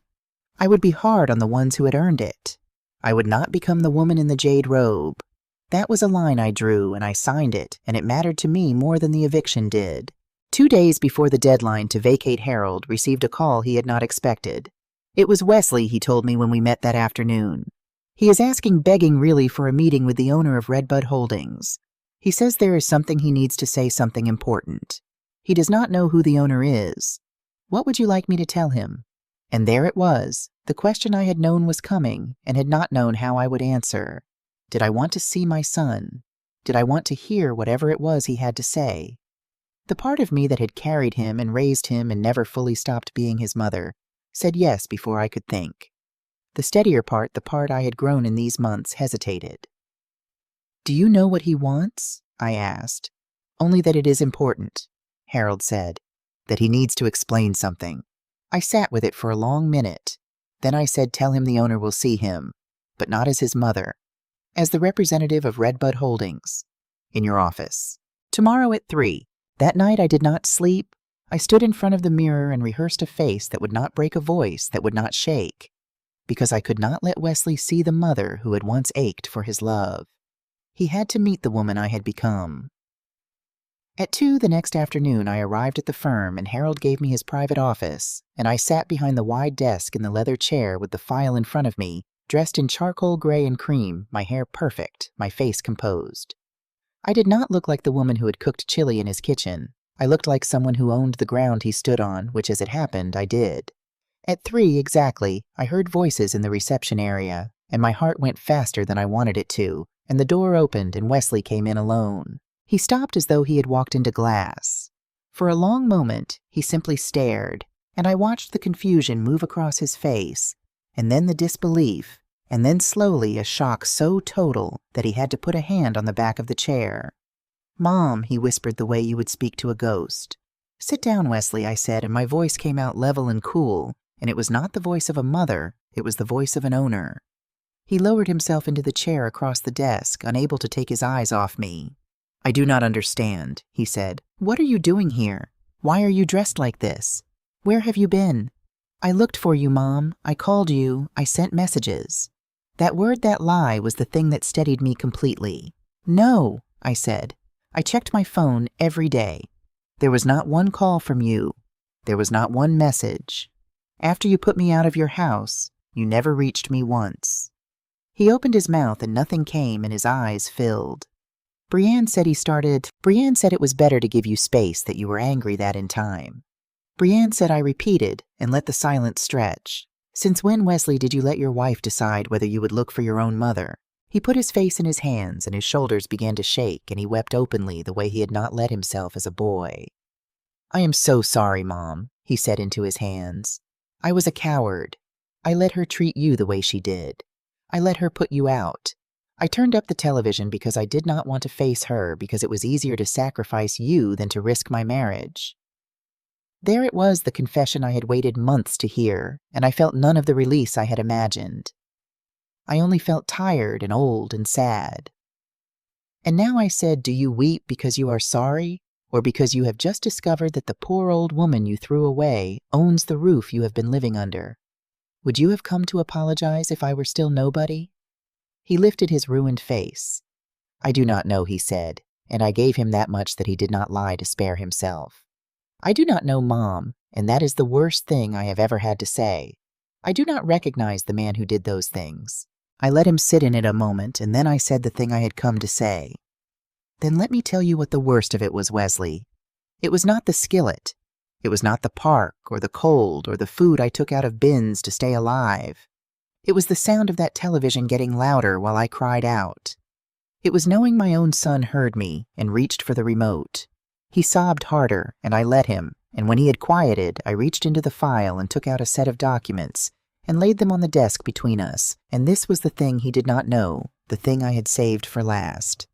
I would be hard on the ones who had earned it. I would not become the woman in the jade robe. That was a line I drew, and I signed it, and it mattered to me more than the eviction did. 2 days before the deadline to vacate, Harold received a call he had not expected. It was Wesley, he told me when we met that afternoon. He is begging really for a meeting with the owner of Redbud Holdings. He says there is something he needs to say, something important. He does not know who the owner is. What would you like me to tell him? And there it was, the question I had known was coming and had not known how I would answer. Did I want to see my son? Did I want to hear whatever it was he had to say? The part of me that had carried him and raised him and never fully stopped being his mother, said yes before I could think. The steadier part, the part I had grown in these months, hesitated. Do you know what he wants? I asked. Only that it is important, Harold said, that he needs to explain something. I sat with it for a long minute. Then I said, tell him the owner will see him, but not as his mother, as the representative of Redbud Holdings, in your office, tomorrow at 3. That night I did not sleep. I stood in front of the mirror and rehearsed a face that would not break, a voice that would not shake, because I could not let Wesley see the mother who had once ached for his love. He had to meet the woman I had become. At 2 the next afternoon I arrived at the firm, and Harold gave me his private office, and I sat behind the wide desk in the leather chair with the file in front of me, dressed in charcoal gray and cream, my hair perfect, my face composed. I did not look like the woman who had cooked chili in his kitchen. I looked like someone who owned the ground he stood on, which, as it happened, I did. At 3 exactly, I heard voices in the reception area, and my heart went faster than I wanted it to, and the door opened and Wesley came in alone. He stopped as though he had walked into glass. For a long moment, he simply stared, and I watched the confusion move across his face, and then the disbelief, and then slowly a shock so total that he had to put a hand on the back of the chair. Mom, he whispered the way you would speak to a ghost. Sit down, Wesley, I said, and my voice came out level and cool, and it was not the voice of a mother, it was the voice of an owner. He lowered himself into the chair across the desk, unable to take his eyes off me. I do not understand, he said. What are you doing here? Why are you dressed like this? Where have you been? I looked for you, Mom. I called you. I sent messages. That word, that lie, was the thing that steadied me completely. No, I said. I checked my phone every day. There was not one call from you. There was not one message. After you put me out of your house, you never reached me once. He opened his mouth and nothing came, and his eyes filled. Brienne said it was better to give you space, that you were angry that in time. Brienne said I repeated and let the silence stretch. Since when, Wesley, did you let your wife decide whether you would look for your own mother? He put his face in his hands and his shoulders began to shake, and he wept openly the way he had not let himself as a boy. I am so sorry, Mom, he said into his hands. I was a coward. I let her treat you the way she did. I let her put you out. I turned up the television because I did not want to face her, because it was easier to sacrifice you than to risk my marriage. There it was, the confession I had waited months to hear, and I felt none of the release I had imagined. I only felt tired and old and sad. And now I said, do you weep because you are sorry, or because you have just discovered that the poor old woman you threw away owns the roof you have been living under? Would you have come to apologize if I were still nobody? He lifted his ruined face. I do not know, he said, and I gave him that much that he did not lie to spare himself. I do not know, Mom, and that is the worst thing I have ever had to say. I do not recognize the man who did those things. I let him sit in it a moment, and then I said the thing I had come to say. Then let me tell you what the worst of it was, Wesley. It was not the skillet. It was not the park, or the cold, or the food I took out of bins to stay alive. It was the sound of that television getting louder while I cried out. It was knowing my own son heard me and reached for the remote. He sobbed harder, and I let him, and when he had quieted, I reached into the file and took out a set of documents and laid them on the desk between us, and this was the thing he did not know, the thing I had saved for last.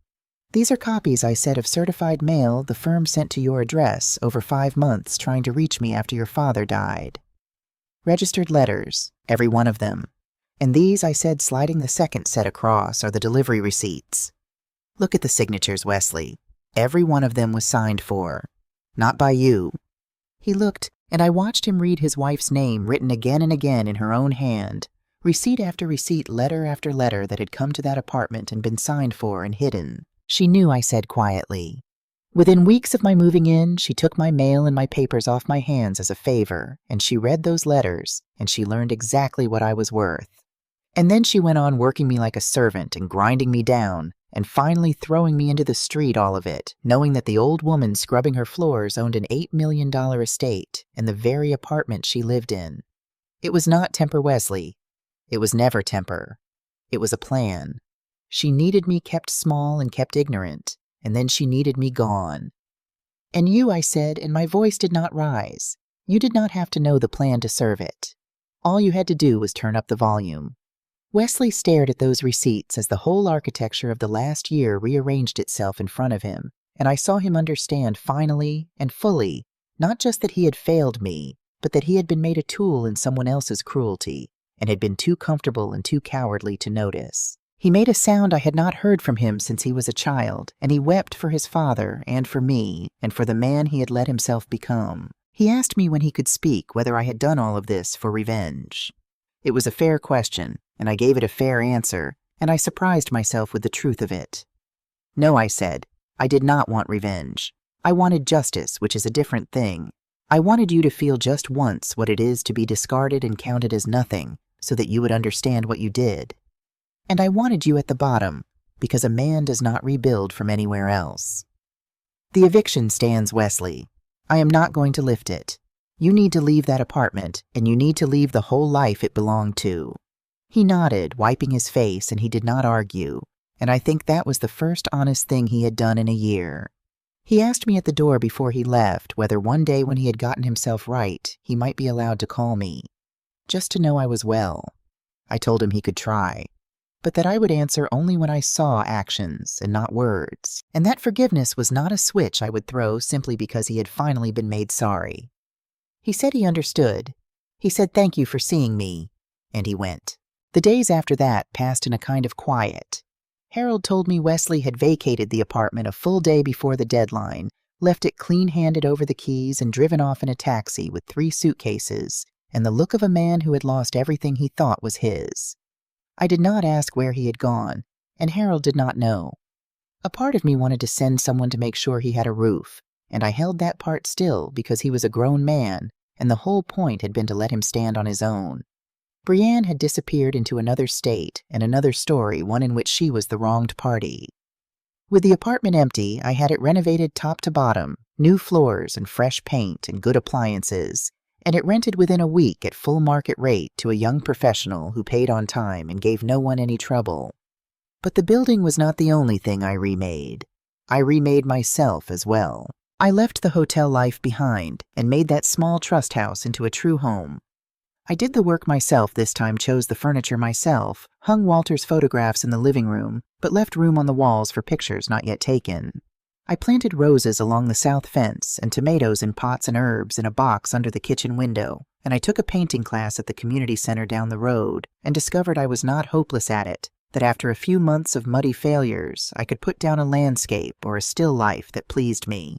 These are copies, I said, of certified mail the firm sent to your address over 5 months trying to reach me after your father died. Registered letters, every one of them. And these, I said, sliding the second set across, are the delivery receipts. Look at the signatures, Wesley. Every one of them was signed for. Not by you. He looked, and I watched him read his wife's name written again and again in her own hand, receipt after receipt, letter after letter that had come to that apartment and been signed for and hidden. She knew, I said quietly. Within weeks of my moving in, she took my mail and my papers off my hands as a favor, and she read those letters, and she learned exactly what I was worth. And then she went on working me like a servant and grinding me down, and finally throwing me into the street, all of it, knowing that the old woman scrubbing her floors owned an $8 million estate and the very apartment she lived in. It was not temper, Wesley. It was never temper. It was a plan. She needed me kept small and kept ignorant, and then she needed me gone. And you, I said, and my voice did not rise. You did not have to know the plan to serve it. All you had to do was turn up the volume. Wesley stared at those receipts as the whole architecture of the last year rearranged itself in front of him, and I saw him understand finally and fully, not just that he had failed me, but that he had been made a tool in someone else's cruelty, and had been too comfortable and too cowardly to notice. He made a sound I had not heard from him since he was a child, and he wept for his father and for me, and for the man he had let himself become. He asked me when he could speak whether I had done all of this for revenge. It was a fair question, and I gave it a fair answer, and I surprised myself with the truth of it. No, I said, I did not want revenge. I wanted justice, which is a different thing. I wanted you to feel just once what it is to be discarded and counted as nothing, so that you would understand what you did. And I wanted you at the bottom, because a man does not rebuild from anywhere else. The eviction stands, Wesley. I am not going to lift it. You need to leave that apartment, and you need to leave the whole life it belonged to. He nodded, wiping his face, and he did not argue, and I think that was the first honest thing he had done in a year. He asked me at the door before he left whether one day when he had gotten himself right, he might be allowed to call me, just to know I was well. I told him he could try, but that I would answer only when I saw actions and not words, and that forgiveness was not a switch I would throw simply because he had finally been made sorry. He said he understood. He said thank you for seeing me, and he went. The days after that passed in a kind of quiet. Harold told me Wesley had vacated the apartment a full day before the deadline, left it clean-handed over the keys, and driven off in a taxi with 3 suitcases, and the look of a man who had lost everything he thought was his. I did not ask where he had gone, and Harold did not know. A part of me wanted to send someone to make sure he had a roof, and I held that part still because he was a grown man, and the whole point had been to let him stand on his own. Brienne had disappeared into another state, and another story, one in which she was the wronged party. With the apartment empty, I had it renovated top to bottom, new floors and fresh paint and good appliances, and it rented within a week at full market rate to a young professional who paid on time and gave no one any trouble. But the building was not the only thing I remade. I remade myself as well. I left the hotel life behind and made that small trust house into a true home. I did the work myself this time, chose the furniture myself, hung Walter's photographs in the living room, but left room on the walls for pictures not yet taken. I planted roses along the south fence and tomatoes in pots and herbs in a box under the kitchen window, and I took a painting class at the community center down the road and discovered I was not hopeless at it, that after a few months of muddy failures, I could put down a landscape or a still life that pleased me.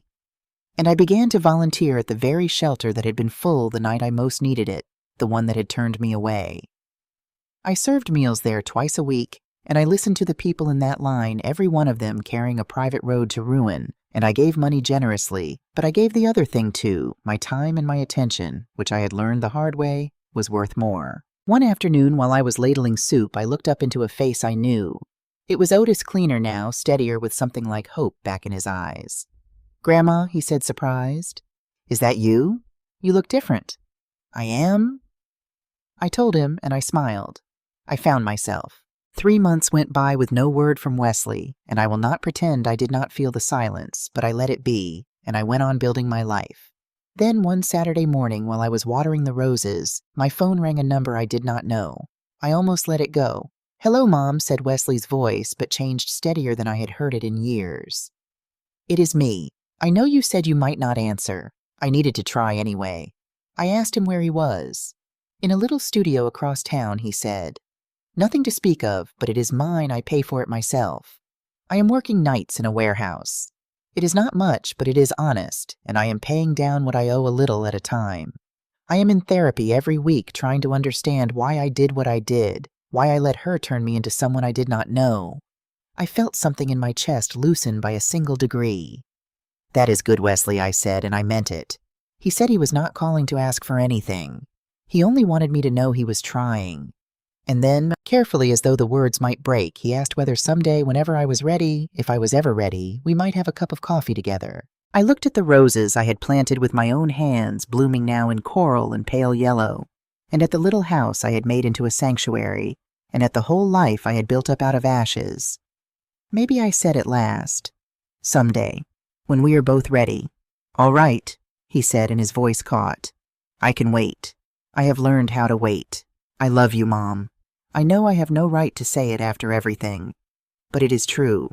And I began to volunteer at the very shelter that had been full the night I most needed it, the one that had turned me away. I served meals there twice a week, and I listened to the people in that line, every one of them carrying a private road to ruin, and I gave money generously, but I gave the other thing too, my time and my attention, which I had learned the hard way was worth more. One afternoon while I was ladling soup, I looked up into a face I knew. It was Otis Cleaner now, steadier with something like hope back in his eyes. "Grandma," he said, surprised. "Is that you? You look different." "I am?" I told him, and I smiled. I found myself. 3 months went by with no word from Wesley, and I will not pretend I did not feel the silence, but I let it be, and I went on building my life. Then one Saturday morning while I was watering the roses, my phone rang a number I did not know. I almost let it go. "Hello, Mom," said Wesley's voice, but changed steadier than I had heard it in years. "It is me. I know you said you might not answer. I needed to try anyway." I asked him where he was. "In a little studio across town," he said. "Nothing to speak of, but it is mine. I pay for it myself. I am working nights in a warehouse. It is not much, but it is honest, and I am paying down what I owe a little at a time. I am in therapy every week trying to understand why I did what I did, why I let her turn me into someone I did not know." I felt something in my chest loosen by a single degree. "That is good, Wesley," I said, and I meant it. He said he was not calling to ask for anything. He only wanted me to know he was trying. And then, carefully as though the words might break, he asked whether someday, whenever I was ready, if I was ever ready, we might have a cup of coffee together. I looked at the roses I had planted with my own hands, blooming now in coral and pale yellow, and at the little house I had made into a sanctuary, and at the whole life I had built up out of ashes. Maybe I said at last, "Someday, when we are both ready." "All right," he said, and his voice caught. "I can wait. I have learned how to wait. I love you, Mom. I know I have no right to say it after everything, but it is true."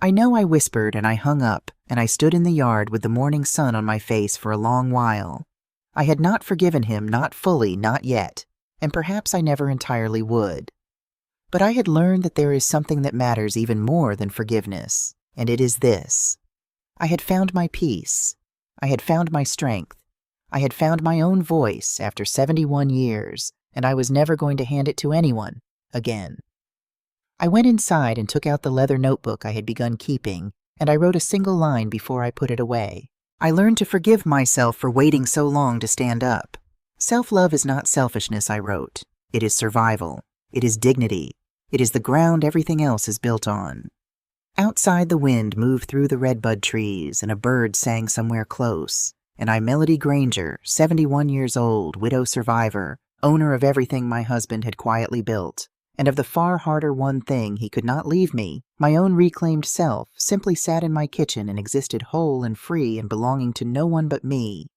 I know I whispered, and I hung up, and I stood in the yard with the morning sun on my face for a long while. I had not forgiven him, not fully, not yet, and perhaps I never entirely would. But I had learned that there is something that matters even more than forgiveness, and it is this. I had found my peace. I had found my strength. I had found my own voice after 71 years, and I was never going to hand it to anyone again. I went inside and took out the leather notebook I had begun keeping, and I wrote a single line before I put it away. I learned to forgive myself for waiting so long to stand up. Self-love is not selfishness, I wrote. It is survival. It is dignity. It is the ground everything else is built on. Outside, the wind moved through the redbud trees, and a bird sang somewhere close, and I, Melody Granger, 71 years old, widow survivor, owner of everything my husband had quietly built, and of the far harder one thing he could not leave me, my own reclaimed self, simply sat in my kitchen and existed whole and free and belonging to no one but me,